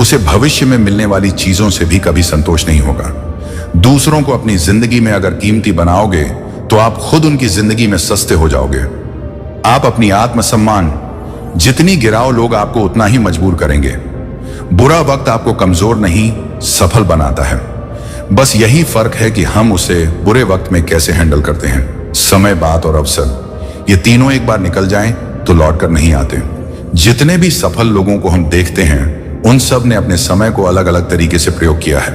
उसे भविष्य में मिलने वाली चीजों से भी कभी संतोष नहीं होगा। दूसरों को अपनी जिंदगी में अगर कीमती बनाओगे तो आप खुद उनकी जिंदगी में सस्ते हो जाओगे। आप अपनी आत्मसम्मान जितनी गिराओ, लोग आपको उतना ही मजबूर करेंगे। बुरा वक्त आपको कमजोर नहीं, सफल बनाता है। बस यही फर्क है कि हम उसे बुरे वक्त में कैसे हैंडल करते हैं। समय, बात और अवसर, ये तीनों एक बार निकल जाएं तो लौट कर नहीं आते। जितने भी सफल लोगों को हम देखते हैं, उन सब ने अपने समय को अलग अलग तरीके से प्रयोग किया है,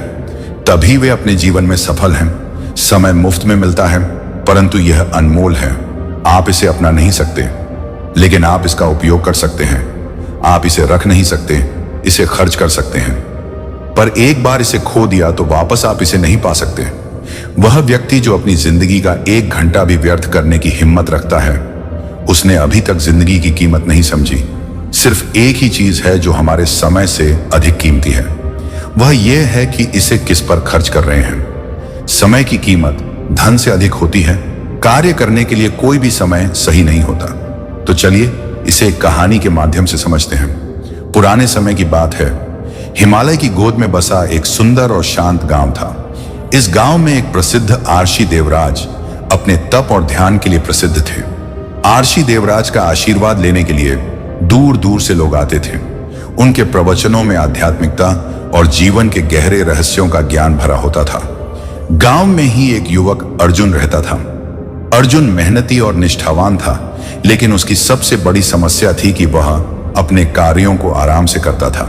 तभी वे अपने जीवन में सफल हैं। समय मुफ्त में मिलता है, परंतु यह अनमोल है। आप इसे अपना नहीं सकते, लेकिन आप इसका उपयोग कर सकते हैं। आप इसे रख नहीं सकते, इसे खर्च कर सकते हैं, पर एक बार इसे खो दिया तो वापस आप इसे नहीं पा सकते। वह व्यक्ति जो अपनी जिंदगी का 1 घंटा भी व्यर्थ करने की हिम्मत रखता है, उसने अभी तक जिंदगी की कीमत नहीं समझी। सिर्फ एक ही चीज है जो हमारे समय से अधिक कीमती है, वह यह है कि इसे किस पर खर्च कर रहे हैं। समय की कीमत धन से अधिक होती है। कार्य करने के लिए कोई भी समय सही नहीं होता। तो चलिए इसे एक कहानी के माध्यम से समझते हैं। पुराने समय की बात है। हिमालय की गोद में बसा एक सुंदर और शांत गांव था। इस गांव में एक प्रसिद्ध आर्षि देवराज अपने तप और ध्यान के लिए प्रसिद्ध थे। आर्षि देवराज का आशीर्वाद लेने के लिए दूर दूर से लोग आते थे। उनके प्रवचनों में आध्यात्मिकता और जीवन के गहरे रहस्यों का ज्ञान भरा होता था। गांव में ही एक युवक अर्जुन रहता था। अर्जुन मेहनती और निष्ठावान था, लेकिन उसकी सबसे बड़ी समस्या थी कि वह अपने कार्यों को आराम से करता था।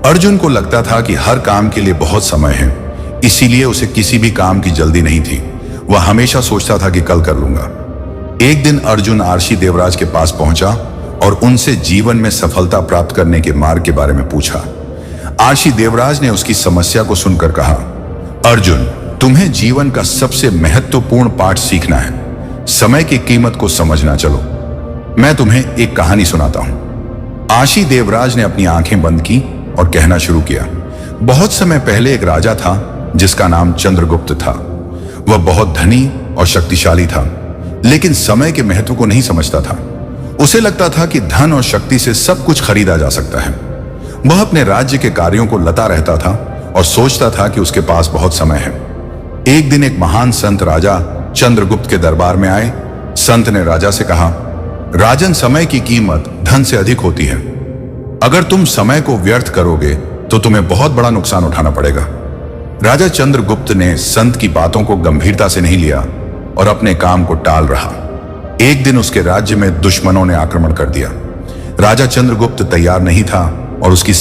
अर्जुन को लगता था कि हर काम के लिए बहुत समय है, इसीलिए उसे किसी भी काम की जल्दी नहीं थी। वह हमेशा सोचता था कि कल कर लूंगा। एक दिन अर्जुन आर्षि देवराज के पास पहुंचा और उनसे जीवन में सफलता प्राप्त करने के मार्ग के बारे में पूछा। आर्षि देवराज ने उसकी समस्या को सुनकर कहा, अर्जुन, तुम्हें जीवन का सबसे महत्वपूर्ण पाठ सीखना है। समय की कीमत को समझना। चलो मैं तुम्हें एक कहानी सुनाता हूं। आर्षि देवराज ने अपनी आंखें बंद की और कहना शुरू किया। बहुत समय पहले एक राजा था जिसका नाम चंद्रगुप्त था। वह बहुत धनी और शक्तिशाली था, लेकिन समय के महत्व को नहीं समझता था। उसे लगता था कि धन और शक्ति से सब कुछ खरीदा जा सकता है। वह अपने राज्य के कार्यों को लता रहता था और सोचता था कि उसके पास बहुत समय है। एक दिन एक महान संत राजा चंद्रगुप्त के दरबार में आए। संत ने राजा से कहा, राजन, समय की कीमत धन से अधिक होती है। अगर तुम समय को व्यर्थ करोगे तो तुम्हें बहुत बड़ा नुकसान उठाना पड़ेगा। राजा चंद्रगुप्त ने संत की बातों को गंभीरता से नहीं लिया और अपने काम को टाल रहा। एक दिन उसके राज्य में दुश्मनों ने आक्रमण कर दिया। राजा चंद्रगुप्त तैयार नहीं था और उसकी